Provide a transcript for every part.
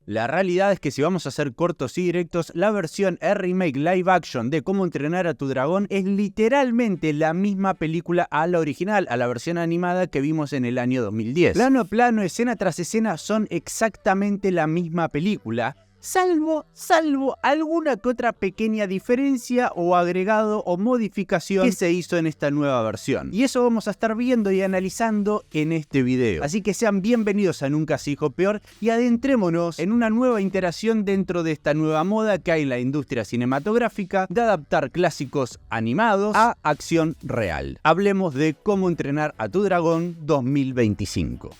La realidad es que si vamos a hacer cortos y directos, la versión remake live action de Cómo entrenar a tu dragón es literalmente la misma película a la original, a la versión animada que vimos en el año 2010. Plano a plano, escena tras escena son exactamente la misma película, salvo alguna que otra pequeña diferencia o agregado o modificación que se hizo en esta nueva versión. Y eso vamos a estar viendo y analizando en este video. Así que sean bienvenidos a Nunca se dijo peor y adentrémonos en una nueva interacción dentro de esta nueva moda que hay en la industria cinematográfica de adaptar clásicos animados a acción real. Hablemos de Cómo entrenar a tu dragón 2025.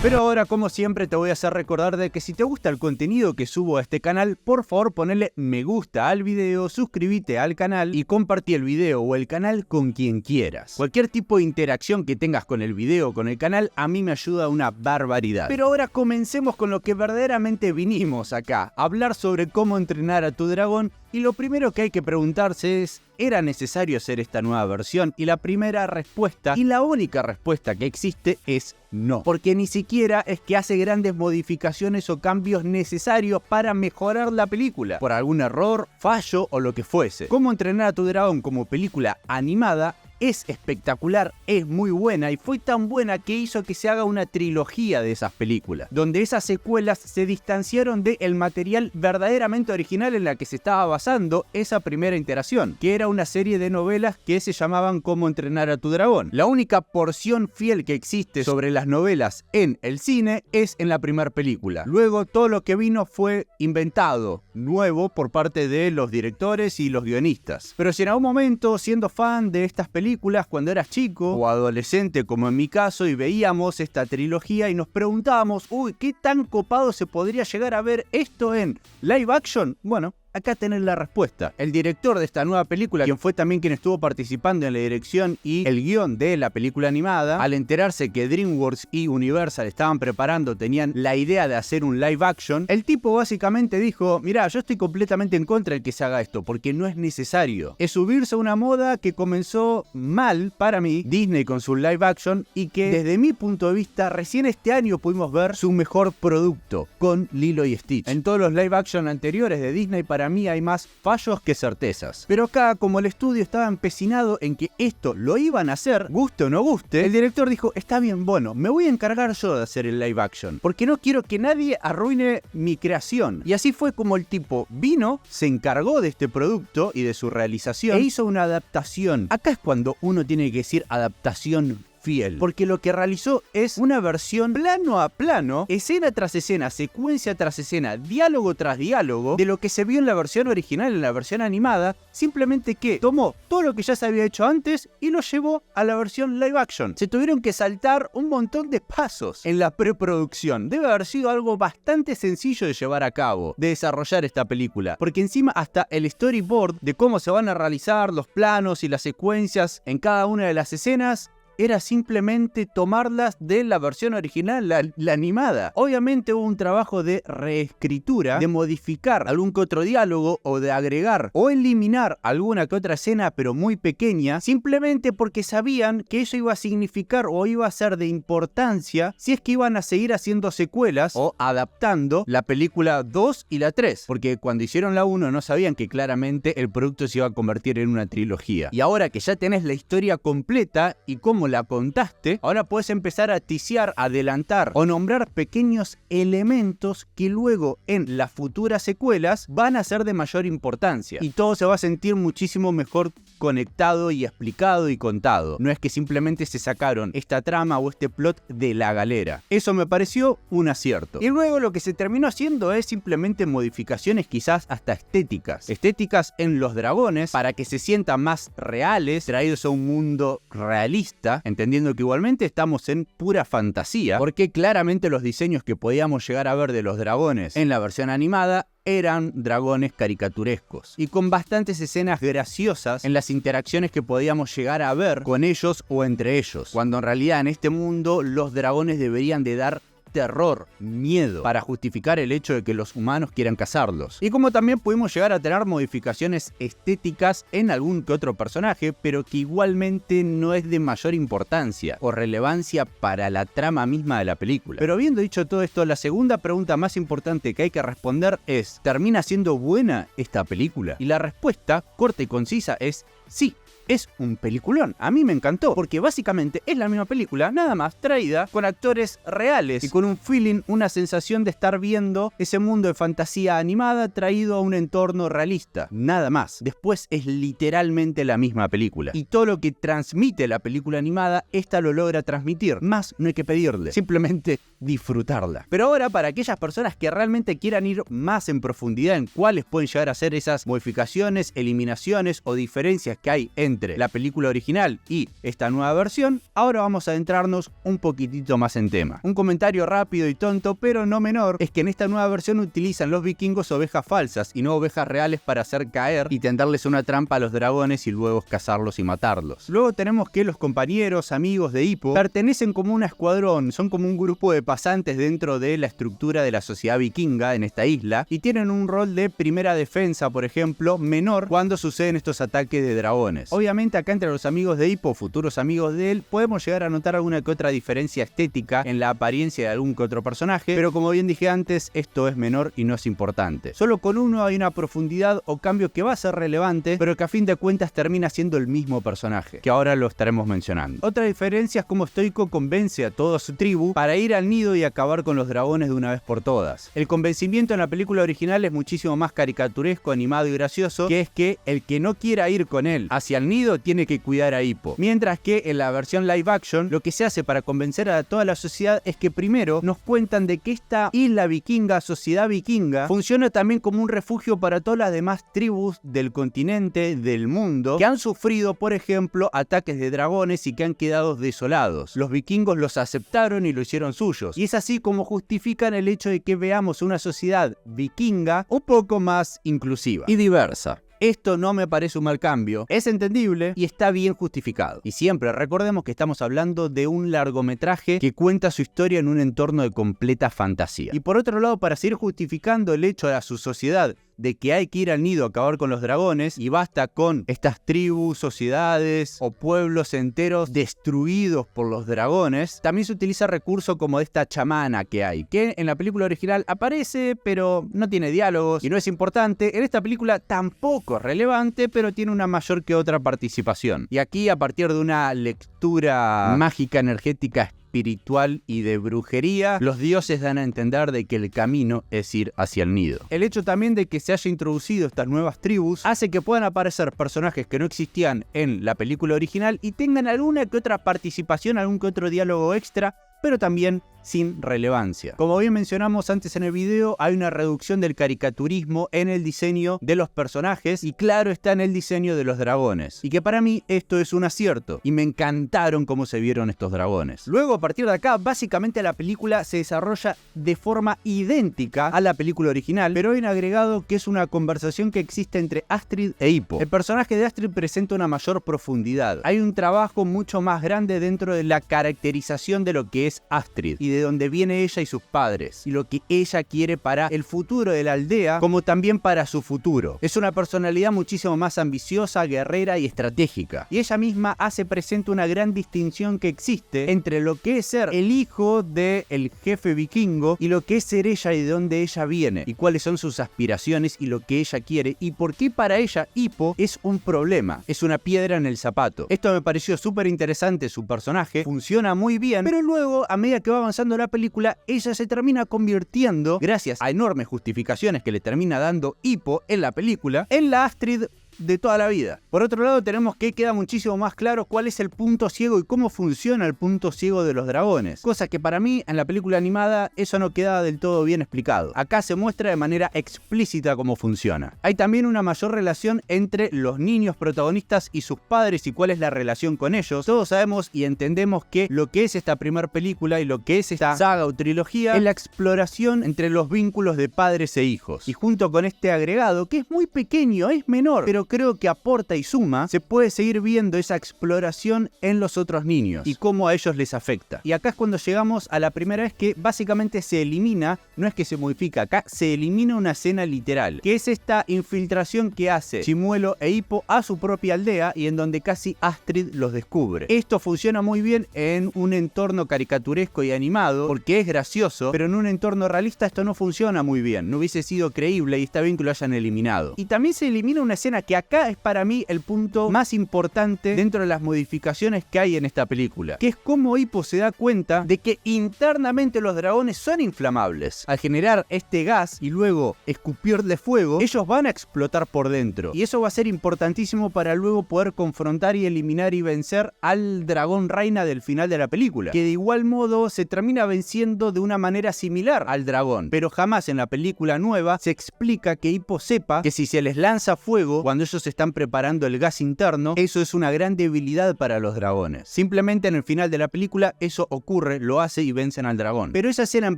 Pero ahora, como siempre, te voy a hacer recordar de que si te gusta el contenido que subo a este canal, por favor ponele me gusta al video, suscríbete al canal y compartí el video o el canal con quien quieras. Cualquier tipo de interacción que tengas con el video o con el canal a mí me ayuda una barbaridad. Pero ahora comencemos con lo que verdaderamente vinimos acá, hablar sobre cómo entrenar a tu dragón. Y lo primero que hay que preguntarse es, ¿era necesario hacer esta nueva versión? Y la primera respuesta, y la única respuesta que existe, es no. Porque ni siquiera es que hace grandes modificaciones o cambios necesarios para mejorar la película, por algún error, fallo o lo que fuese. Cómo entrenar a tu dragón como película animada es espectacular, es muy buena y fue tan buena que hizo que se haga una trilogía de esas películas, donde esas secuelas se distanciaron del material verdaderamente original en la que se estaba basando esa primera iteración, que era una serie de novelas que se llamaban Cómo entrenar a tu dragón. La única porción fiel que existe sobre las novelas en el cine es en la primera película. Luego todo lo que vino fue inventado, nuevo por parte de los directores y los guionistas. Pero si en algún momento, siendo fan de estas películas cuando eras chico o adolescente como en mi caso y veíamos esta trilogía y nos preguntábamos, uy, ¿qué tan copado se podría llegar a ver esto en live action? Bueno, acá tenés la respuesta. El director de esta nueva película, quien fue también quien estuvo participando en la dirección y el guión de la película animada, al enterarse que DreamWorks y Universal estaban preparando, tenían la idea de hacer un live action, el tipo básicamente dijo, mirá, yo estoy completamente en contra de que se haga esto, porque no es necesario. Es subirse a una moda que comenzó mal para mí, Disney con su live action, y que desde mi punto de vista recién este año pudimos ver su mejor producto, con Lilo y Stitch. En todos los live action anteriores de Disney para mí hay más fallos que certezas. Pero acá, como el estudio estaba empecinado en que esto lo iban a hacer, guste o no guste, el director dijo, está bien, bueno, me voy a encargar yo de hacer el live action, porque no quiero que nadie arruine mi creación. Y así fue como el tipo vino, se encargó de este producto y de su realización e hizo una adaptación. Acá es cuando uno tiene que decir adaptación fiel, porque lo que realizó es una versión plano a plano, escena tras escena, secuencia tras escena, diálogo tras diálogo de lo que se vio en la versión original, en la versión animada, simplemente que tomó todo lo que ya se había hecho antes y lo llevó a la versión live action. Se tuvieron que saltar un montón de pasos en la preproducción. Debe haber sido algo bastante sencillo de llevar a cabo, de desarrollar esta película, porque encima hasta el storyboard de cómo se van a realizar los planos y las secuencias en cada una de las escenas era simplemente tomarlas de la versión original, la animada. Obviamente hubo un trabajo de reescritura, de modificar algún que otro diálogo o de agregar o eliminar alguna que otra escena, pero muy pequeña, simplemente porque sabían que eso iba a significar o iba a ser de importancia si es que iban a seguir haciendo secuelas o adaptando la película 2 y la 3, porque cuando hicieron la 1 no sabían que claramente el producto se iba a convertir en una trilogía. Y ahora que ya tenés la historia completa y cómo la contaste, ahora puedes empezar a ticiar, adelantar o nombrar pequeños elementos que luego en las futuras secuelas van a ser de mayor importancia y todo se va a sentir muchísimo mejor conectado y explicado y contado. No es que simplemente se sacaron esta trama o este plot de la galera. Eso me pareció un acierto. Y luego lo que se terminó haciendo es simplemente modificaciones quizás hasta estéticas. Estéticas en los dragones para que se sientan más reales, traídos a un mundo realista, entendiendo que igualmente estamos en pura fantasía, porque claramente los diseños que podíamos llegar a ver de los dragones en la versión animada eran dragones caricaturescos y con bastantes escenas graciosas en las interacciones que podíamos llegar a ver con ellos o entre ellos, cuando en realidad en este mundo los dragones deberían de dar terror, miedo, para justificar el hecho de que los humanos quieran cazarlos. Y como también pudimos llegar a tener modificaciones estéticas en algún que otro personaje, pero que igualmente no es de mayor importancia o relevancia para la trama misma de la película. Pero habiendo dicho todo esto, la segunda pregunta más importante que hay que responder es: ¿termina siendo buena esta película? Y la respuesta, corta y concisa, es sí. Es un peliculón. A mí me encantó, porque básicamente es la misma película, nada más traída con actores reales y con un feeling, una sensación de estar viendo ese mundo de fantasía animada traído a un entorno realista. Nada más. Después es literalmente la misma película. Y todo lo que transmite la película animada, esta lo logra transmitir. Más no hay que pedirle. Simplemente disfrutarla. Pero ahora, para aquellas personas que realmente quieran ir más en profundidad en cuáles pueden llegar a ser esas modificaciones, eliminaciones o diferencias que hay entre la película original y esta nueva versión, ahora vamos a adentrarnos un poquitito más en tema. Un comentario rápido y tonto, pero no menor, es que en esta nueva versión utilizan los vikingos ovejas falsas y no ovejas reales para hacer caer y tenderles una trampa a los dragones y luego cazarlos y matarlos. Luego tenemos que los compañeros, amigos de Hippo, pertenecen como un escuadrón, son como un grupo de pasantes dentro de la estructura de la sociedad vikinga en esta isla y tienen un rol de primera defensa, por ejemplo, menor cuando suceden estos ataques de dragones. Obviamente acá entre los amigos de Hippo, futuros amigos de él, podemos llegar a notar alguna que otra diferencia estética en la apariencia de algún que otro personaje, pero como bien dije antes, esto es menor y no es importante. Solo con uno hay una profundidad o cambio que va a ser relevante, pero que a fin de cuentas termina siendo el mismo personaje, que ahora lo estaremos mencionando. Otra diferencia es cómo Stoico convence a toda su tribu para ir al nido y acabar con los dragones de una vez por todas. El convencimiento en la película original es muchísimo más caricaturesco, animado y gracioso, que es que el que no quiera ir con él hacia el nido tiene que cuidar a Hippo. Mientras que en la versión live action, lo que se hace para convencer a toda la sociedad es que primero nos cuentan de que esta isla vikinga, sociedad vikinga, funciona también como un refugio para todas las demás tribus del continente, del mundo, que han sufrido, por ejemplo, ataques de dragones y que han quedado desolados. Los vikingos los aceptaron y lo hicieron suyos. Y es así como justifican el hecho de que veamos una sociedad vikinga un poco más inclusiva y diversa. Esto no me parece un mal cambio, es entendible y está bien justificado. Y siempre recordemos que estamos hablando de un largometraje que cuenta su historia en un entorno de completa fantasía. Y por otro lado, para seguir justificando el hecho a su sociedad de que hay que ir al nido a acabar con los dragones y basta con estas tribus, sociedades o pueblos enteros destruidos por los dragones, también se utiliza recurso como esta chamana que hay, que en la película original aparece pero no tiene diálogos y no es importante. En esta película tampoco es relevante, pero tiene una mayor que otra participación. Y aquí, a partir de una lectura mágica, energética, espiritual y de brujería, los dioses dan a entender de que el camino es ir hacia el nido. El hecho también de que se haya introducido estas nuevas tribus hace que puedan aparecer personajes que no existían en la película original y tengan alguna que otra participación, algún que otro diálogo extra, pero también sin relevancia. Como bien mencionamos antes en el video, hay una reducción del caricaturismo en el diseño de los personajes y claro está en el diseño de los dragones. Y que para mí esto es un acierto y me encantaron cómo se vieron estos dragones. Luego, a partir de acá, básicamente la película se desarrolla de forma idéntica a la película original, pero hay un agregado que es una conversación que existe entre Astrid e Hippo. El personaje de Astrid presenta una mayor profundidad. Hay un trabajo mucho más grande dentro de la caracterización de lo que es Astrid y de dónde viene ella y sus padres y lo que ella quiere para el futuro de la aldea como también para su futuro. Es una personalidad muchísimo más ambiciosa, guerrera y estratégica, y ella misma hace presente una gran distinción que existe entre lo que es ser el hijo del jefe vikingo y lo que es ser ella y de dónde ella viene y cuáles son sus aspiraciones y lo que ella quiere y por qué para ella Hippo es un problema, es una piedra en el zapato. Esto me pareció súper interesante, su personaje funciona muy bien, pero luego a medida que va avanzando la película, ella se termina convirtiendo, gracias a enormes justificaciones que le termina dando Hippo en la película, en la Astrid de toda la vida. Por otro lado, tenemos que queda muchísimo más claro cuál es el punto ciego y cómo funciona el punto ciego de los dragones, cosa que para mí en la película animada eso no queda del todo bien explicado. Acá se muestra de manera explícita cómo funciona. Hay también una mayor relación entre los niños protagonistas y sus padres y cuál es la relación con ellos. Todos sabemos y entendemos que lo que es esta primera película y lo que es esta saga o trilogía es la exploración entre los vínculos de padres e hijos, y junto con este agregado que es muy pequeño, es menor, pero creo que aporta y suma, se puede seguir viendo esa exploración en los otros niños y cómo a ellos les afecta. Y acá es cuando llegamos a la primera vez que básicamente se elimina, no es que se modifica, acá se elimina una escena literal, que es esta infiltración que hace Chimuelo e Hippo a su propia aldea y en donde casi Astrid los descubre. Esto funciona muy bien en un entorno caricaturesco y animado porque es gracioso, pero en un entorno realista esto no funciona muy bien, no hubiese sido creíble y está bien que lo hayan eliminado. Y también se elimina una escena que acá es para mí el punto más importante dentro de las modificaciones que hay en esta película, que es cómo Hippo se da cuenta de que internamente los dragones son inflamables. Al generar este gas y luego escupirle fuego, ellos van a explotar por dentro. Y eso va a ser importantísimo para luego poder confrontar y eliminar y vencer al dragón reina del final de la película, que de igual modo se termina venciendo de una manera similar al dragón, pero jamás en la película nueva se explica que Hippo sepa que si se les lanza fuego cuando ellos están preparando el gas interno, eso es una gran debilidad para los dragones. Simplemente en el final de la película eso ocurre, lo hace y vencen al dragón. Pero esa escena en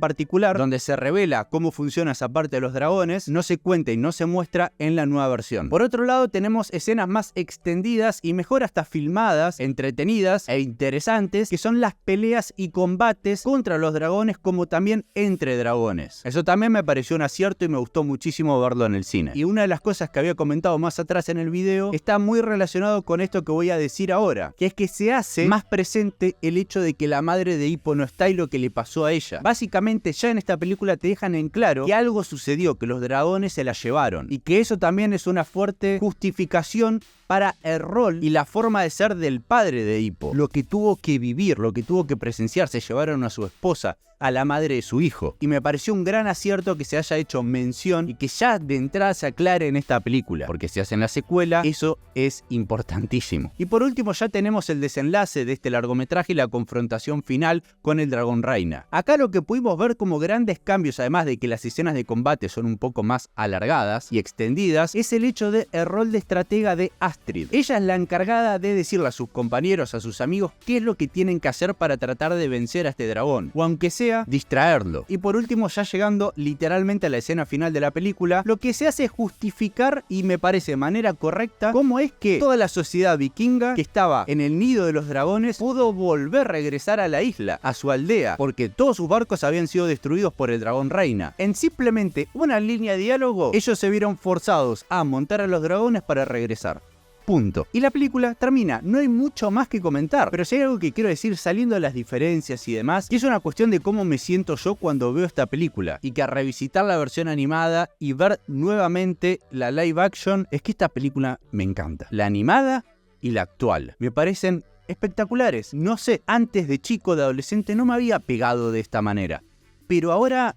particular, donde se revela cómo funciona esa parte de los dragones, no se cuenta y no se muestra en la nueva versión. Por otro lado, tenemos escenas más extendidas y mejor hasta filmadas, entretenidas e interesantes, que son las peleas y combates contra los dragones como también entre dragones. Eso también me pareció un acierto y me gustó muchísimo verlo en el cine. Y una de las cosas que había comentado más atrás en el video está muy relacionado con esto que voy a decir ahora, que es que se hace más presente el hecho de que la madre de Hippo no está y lo que le pasó a ella. Básicamente ya en esta película te dejan en claro que algo sucedió, que los dragones se la llevaron y que eso también es una fuerte justificación para el rol y la forma de ser del padre de Hippo. Lo que tuvo que vivir, lo que tuvo que presenciar, se llevaron a su esposa, a la madre de su hijo. Y me pareció un gran acierto que se haya hecho mención y que ya de entrada se aclare en esta película, porque si hacen la secuela, eso es importantísimo. Y por último ya tenemos el desenlace de este largometraje y la confrontación final con el dragón reina. Acá lo que pudimos ver como grandes cambios, además de que las escenas de combate son un poco más alargadas y extendidas, es el hecho del rol de estratega de Astrid. Ella es la encargada de decirle a sus compañeros, a sus amigos, qué es lo que tienen que hacer para tratar de vencer a este dragón, o aunque sea distraerlo. Y por último, ya llegando literalmente a la escena final de la película, lo que se hace es justificar, y me parece de manera correcta, cómo es que toda la sociedad vikinga que estaba en el nido de los dragones pudo volver a regresar a la isla, a su aldea, porque todos sus barcos habían sido destruidos por el dragón reina. En simplemente una línea de diálogo, ellos se vieron forzados a montar a los dragones para regresar. Punto. Y la película termina, no hay mucho más que comentar, pero si hay algo que quiero decir saliendo de las diferencias y demás, que es una cuestión de cómo me siento yo cuando veo esta película, y que a revisitar la versión animada y ver nuevamente la live action, es que esta película me encanta. La animada y la actual me parecen espectaculares. No sé, antes de chico, de adolescente, no me había pegado de esta manera, pero ahora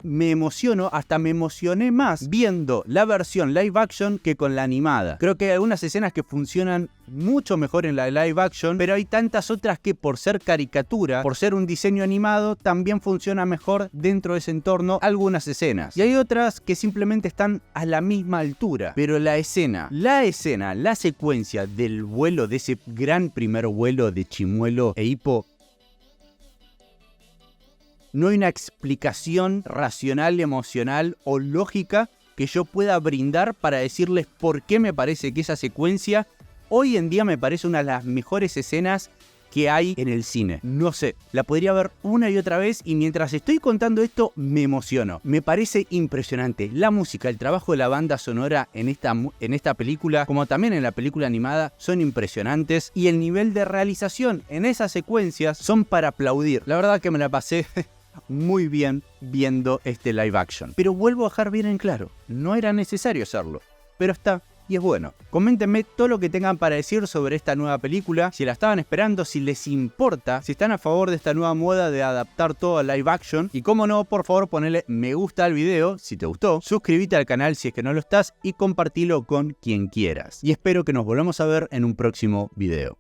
me emociono, hasta me emocioné más viendo la versión live action que con la animada. Creo que hay algunas escenas que funcionan mucho mejor en la live action, pero hay tantas otras que por ser caricatura, por ser un diseño animado, también funciona mejor dentro de ese entorno algunas escenas. Y hay otras que simplemente están a la misma altura, pero la secuencia del vuelo, de ese gran primer vuelo de Chimuelo e Hippo, no hay una explicación racional, emocional o lógica que yo pueda brindar para decirles por qué me parece que esa secuencia hoy en día me parece una de las mejores escenas que hay en el cine. No sé, la podría ver una y otra vez y mientras estoy contando esto me emociono. Me parece impresionante. La música, el trabajo de la banda sonora en esta película, como también en la película animada, son impresionantes y el nivel de realización en esas secuencias son para aplaudir. La verdad que me la pasé muy bien viendo este live action. Pero vuelvo a dejar bien en claro, no era necesario hacerlo, pero está y es bueno. Coméntenme todo lo que tengan para decir sobre esta nueva película, si la estaban esperando, si les importa, si están a favor de esta nueva moda de adaptar todo a live action, y como no, por favor ponele me gusta al video si te gustó, suscríbete al canal si es que no lo estás y compartilo con quien quieras. Y espero que nos volvamos a ver en un próximo video.